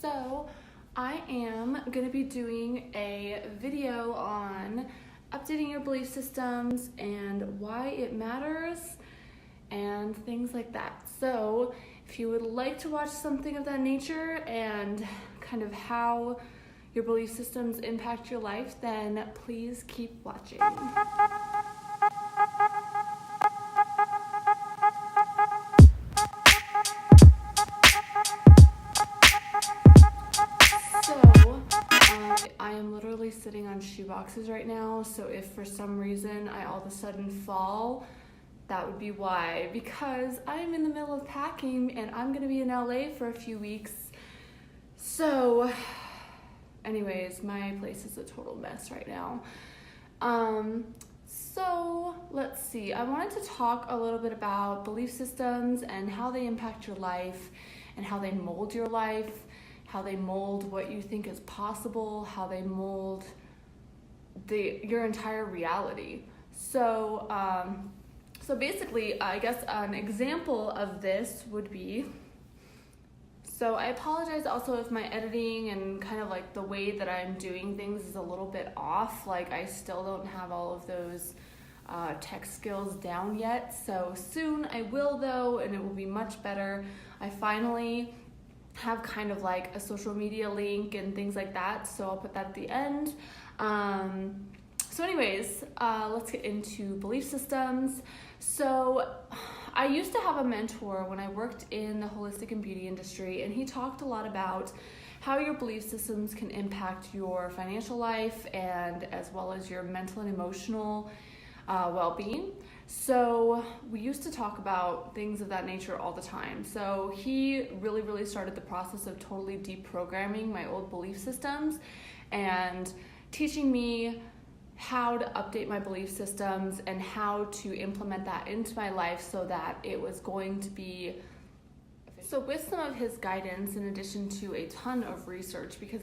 So I am going to be doing a video on updating your belief systems and why it matters and things like that. So if you would like to watch something of that nature and kind of how your belief systems impact your life, then please keep watching. I am literally sitting on shoe boxes right now, so if for some reason I all of a sudden fall, that would be why, because I'm in the middle of packing and I'm gonna be in LA for a few weeks. So anyways, my place is a total mess right now. So let's see, I wanted to talk a little bit about belief systems and how they impact your life and how they mold your life, how they mold what you think is possible, how they mold your entire reality. So basically, I guess an example of this would be, so I apologize also if my editing and kind of like the way that I'm doing things is a little bit off. Like I still don't have all of those tech skills down yet. So soon I will though, and it will be much better. I finally have kind of like a social media link and things like that, so I'll put that at the end. So anyways, let's get into belief systems. So I used to have a mentor when I worked in the holistic and beauty industry, and he talked a lot about how your belief systems can impact your financial life and as well as your mental and emotional well-being. So we used to talk about things of that nature all the time. So he really started the process of totally deprogramming my old belief systems and teaching me how to update my belief systems and how to implement that into my life so that it was going to be. So with some of his guidance, in addition to a ton of research, because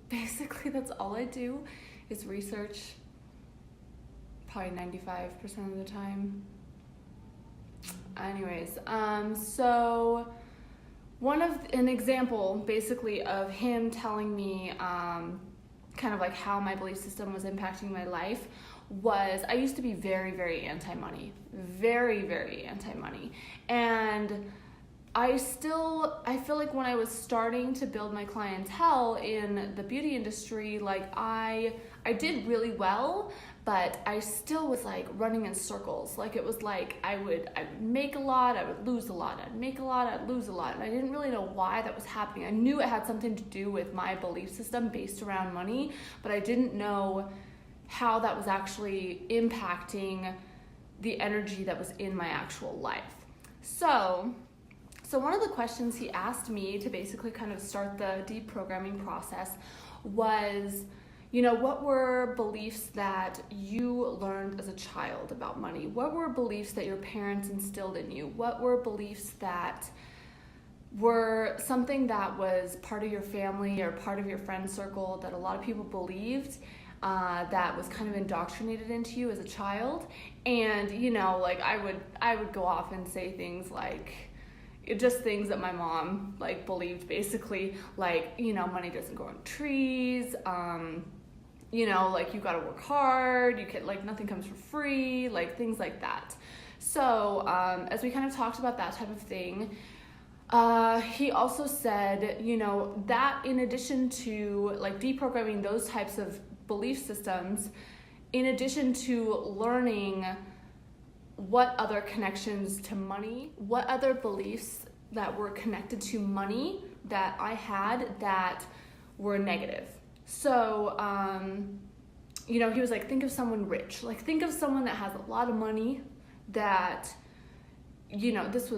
basically that's all I do is research, probably 95% of the time. Anyways, so an example basically of him telling me kind of like how my belief system was impacting my life was, I used to be very anti-money, very anti-money. And I feel like when I was starting to build my clientele in the beauty industry, like I did really well, but I still was like running in circles. Like it was like I would make a lot, I would lose a lot, I'd make a lot, I'd lose a lot. And I didn't really know why that was happening. I knew it had something to do with my belief system based around money, but I didn't know how that was actually impacting the energy that was in my actual life. So one of the questions he asked me to basically kind of start the deprogramming process was, what were beliefs that you learned as a child about money? What were beliefs that your parents instilled in you? What were beliefs that were something that was part of your family or part of your friend circle that a lot of people believed, that was kind of indoctrinated into you as a child? And, like I would go off and say things like, just things that my mom like believed, basically, like, money doesn't grow on trees, like you gotta work hard, you can, like, nothing comes for free, like things like that. So as we kind of talked about that type of thing, he also said, that in addition to like deprogramming those types of belief systems, in addition to learning what other connections to money, what other beliefs that were connected to money that I had that were negative. So, he was like, think of someone rich, like think of someone that has a lot of money that, this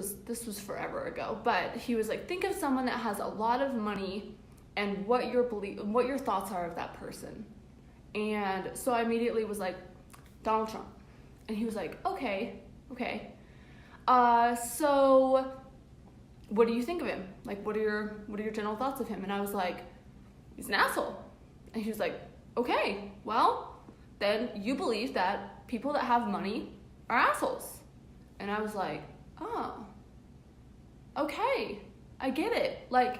was forever ago, but he was like, think of someone that has a lot of money and what your thoughts are of that person. And so I immediately was like, Donald Trump. And he was like, okay. So what do you think of him? Like, what are your general thoughts of him? And I was like, he's an asshole. And he was like, okay, well, then you believe that people that have money are assholes. And I was like, oh, okay, I get it. Like,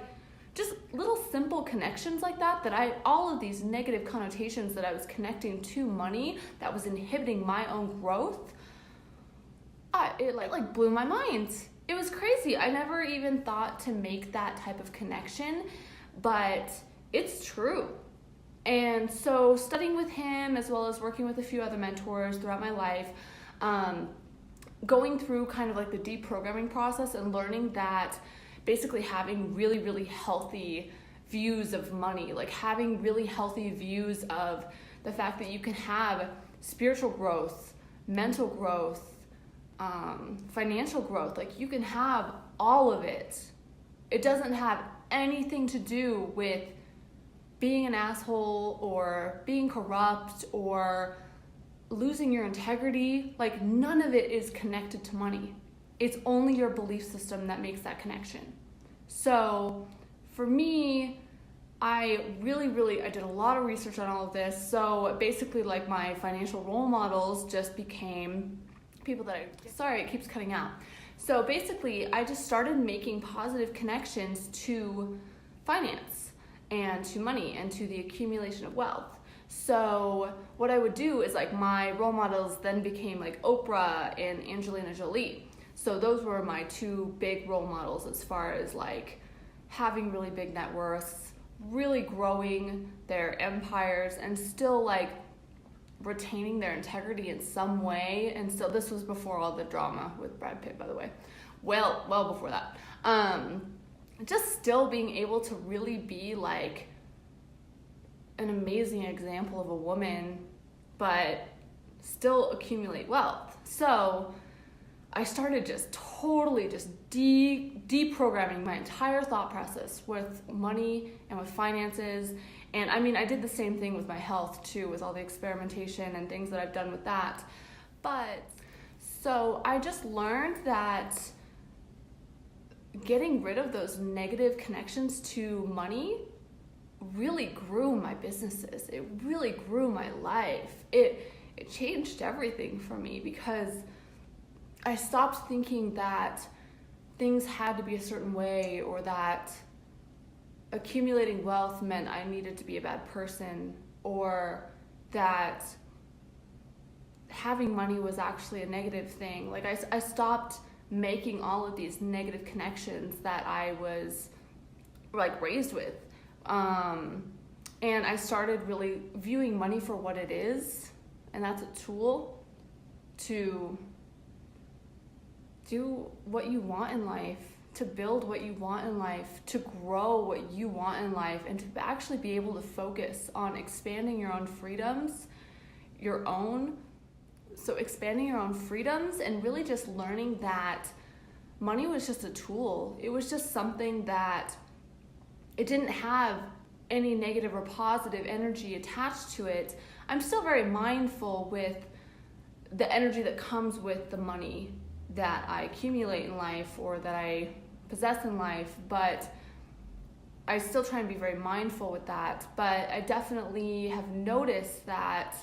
just little simple connections like that all of these negative connotations that I was connecting to money that was inhibiting my own growth, it like blew my mind. It was crazy. I never even thought to make that type of connection, but it's true. And so studying with him, as well as working with a few other mentors throughout my life, going through kind of like the deprogramming process and learning that basically having really, really healthy views of money, like having really healthy views of the fact that you can have spiritual growth, mental growth, financial growth, like you can have all of it. It doesn't have anything to do with being an asshole or being corrupt or losing your integrity. Like none of it is connected to money. It's only your belief system that makes that connection. So for me, I did a lot of research on all of this. So basically like my financial role models just became people that sorry, it keeps cutting out. So basically I just started making positive connections to finance and to money and to the accumulation of wealth. So what I would do is like my role models then became like Oprah and Angelina Jolie. So those were my two big role models as far as like having really big net worths, really growing their empires and still like retaining their integrity in some way. And so this was before all the drama with Brad Pitt, by the way. Well before that. Just still being able to really be like an amazing example of a woman, but still accumulate wealth. So I started just totally just deprogramming my entire thought process with money and with finances. And I mean, I did the same thing with my health too, with all the experimentation and things that I've done with that. But so I just learned that getting rid of those negative connections to money really grew my businesses. It really grew my life. It changed everything for me because I stopped thinking that things had to be a certain way or that accumulating wealth meant I needed to be a bad person or that having money was actually a negative thing. Like I stopped making all of these negative connections that I was like raised with. And I started really viewing money for what it is, and that's a tool to do what you want in life, to build what you want in life, to grow what you want in life, and to actually be able to focus on expanding your own freedoms, So expanding your own freedoms and really just learning that money was just a tool. It was just something that it didn't have any negative or positive energy attached to it. I'm still very mindful with the energy that comes with the money that I accumulate in life or that I possess in life, but I still try and be very mindful with that. But I definitely have noticed that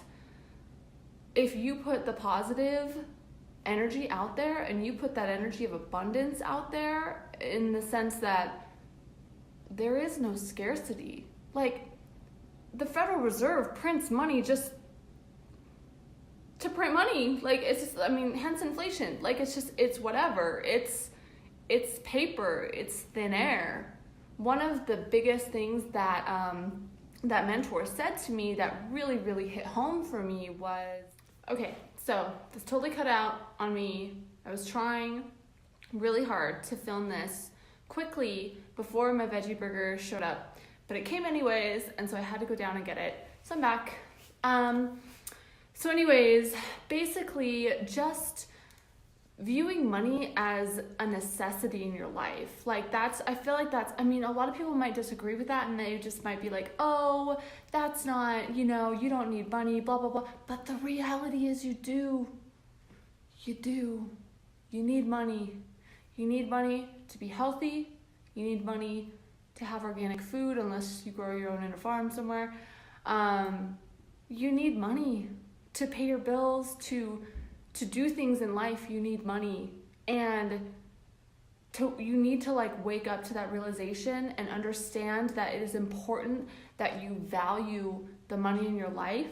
if you put the positive energy out there and you put that energy of abundance out there in the sense that there is no scarcity. Like the Federal Reserve prints money just to print money. Like it's just, I mean, hence inflation. Like it's whatever. It's paper, it's thin air. One of the biggest things that that mentor said to me that really, really hit home for me was, okay, so this totally cut out on me. I was trying really hard to film this quickly before my veggie burger showed up, but it came anyways, and so I had to go down and get it. So I'm back. So anyways, basically just viewing money as a necessity in your life. Like I feel like I mean, a lot of people might disagree with that and they just might be like, oh, that's not, you don't need money, blah, blah, blah. But the reality is you do. You need money. You need money to be healthy. You need money to have organic food unless you grow your own in a farm somewhere. You need money to pay your bills, to do things in life. You need money. And you need to like wake up to that realization and understand that it is important that you value the money in your life,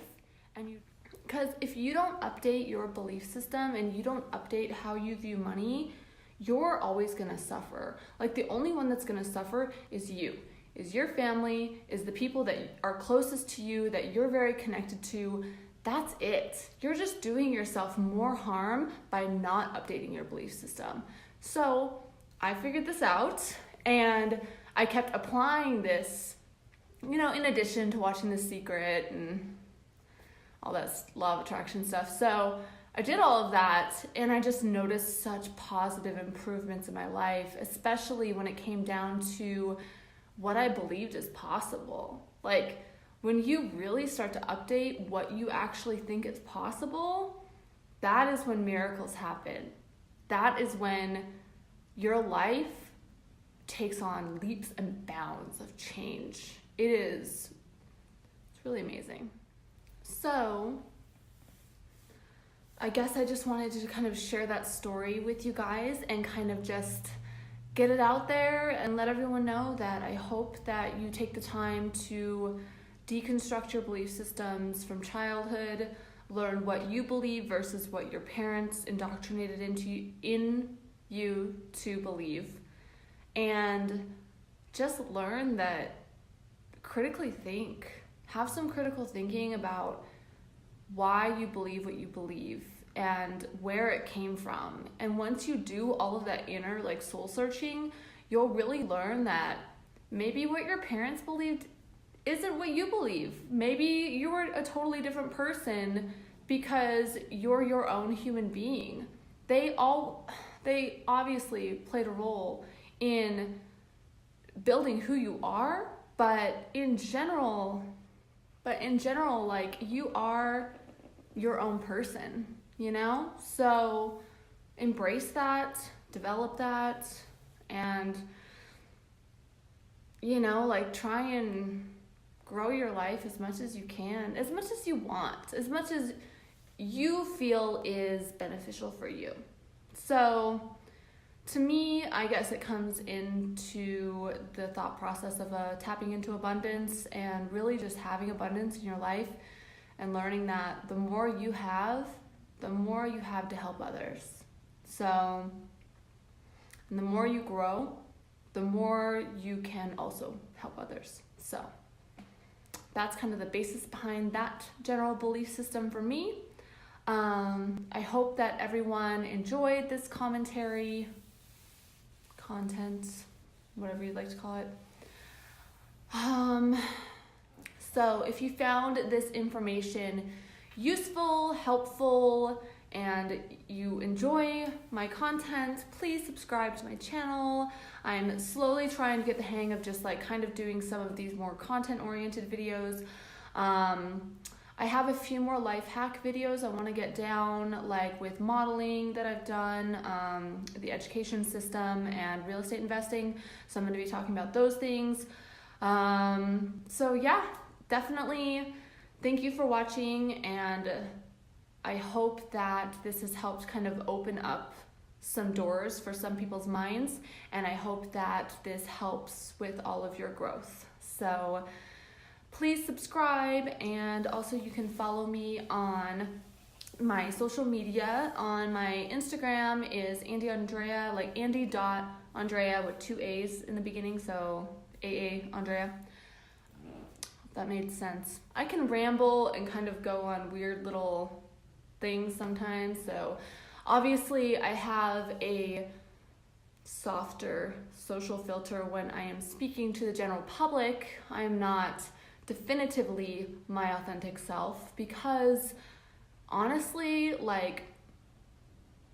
because if you don't update your belief system and you don't update how you view money, you're always gonna suffer. Like the only one that's gonna suffer is you, is your family, is the people that are closest to you, that you're very connected to. That's it. You're just doing yourself more harm by not updating your belief system. So I figured this out, and I kept applying this, in addition to watching The Secret and all that law of attraction stuff. So I did all of that, and I just noticed such positive improvements in my life, especially when it came down to what I believed is possible. Like, when you really start to update what you actually think is possible, that is when miracles happen. That is when your life takes on leaps and bounds of change. It's really amazing. So I guess I just wanted to kind of share that story with you guys and kind of just get it out there and let everyone know that I hope that you take the time to deconstruct your belief systems from childhood, learn what you believe versus what your parents indoctrinated in you to believe, and just learn that critically think. Have some critical thinking about why you believe what you believe and where it came from. And once you do all of that inner soul searching, you'll really learn that maybe what your parents believed isn't what you believe. Maybe you were a totally different person because you're your own human being. They obviously played a role in building who you are, but in general, you are your own person, So embrace that, develop that, and, try and grow your life as much as you can, as much as you want, as much as you feel is beneficial for you. So to me, I guess it comes into the thought process of tapping into abundance and really just having abundance in your life and learning that the more you have to help others. So, and the more you grow, the more you can also help others. So that's kind of the basis behind that general belief system for me. I hope that everyone enjoyed this content, whatever you'd like to call it. So if you found this information useful, helpful, and you enjoy my content, please subscribe to my channel. I'm slowly trying to get the hang of just kind of doing some of these more content-oriented videos. I have a few more life hack videos I want to get down, with modeling that I've done, the education system, and real estate investing. So I'm going to be talking about those things. So yeah, definitely thank you for watching, and I hope that this has helped kind of open up some doors for some people's minds, and I hope that this helps with all of your growth. So please subscribe, and also you can follow me on my social media. On my Instagram is Andy Andrea, Andy.Andrea with 2 A's in the beginning, so AA Andrea. That made sense. I can ramble and kind of go on weird little things sometimes, so obviously I have a softer social filter when I am speaking to the general public. I am not definitively my authentic self because honestly,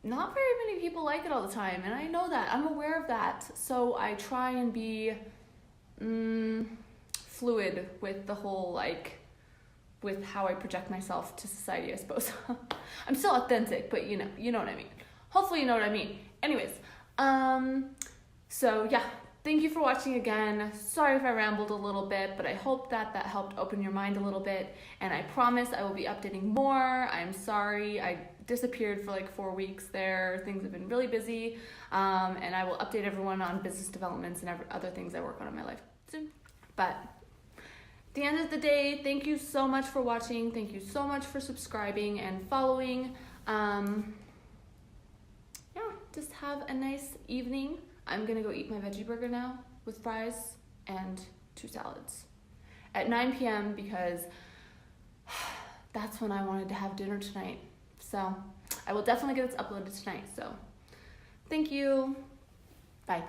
not very many people like it all the time, and I know that. I'm aware of that, so I try and be fluid with the whole with how I project myself to society, I suppose. I'm still authentic, but you know what I mean. Hopefully you know what I mean. Anyways, so yeah, thank you for watching again. Sorry if I rambled a little bit, but I hope that helped open your mind a little bit, and I promise I will be updating more. I'm sorry, I disappeared for like 4 weeks there. Things have been really busy, and I will update everyone on business developments and other things I work on in my life soon. But at the end of the day, thank you so much for watching. Thank you so much for subscribing and following. Just have a nice evening. I'm gonna go eat my veggie burger now with fries and 2 salads at 9 p.m. because that's when I wanted to have dinner tonight. So I will definitely get this uploaded tonight. So thank you. Bye.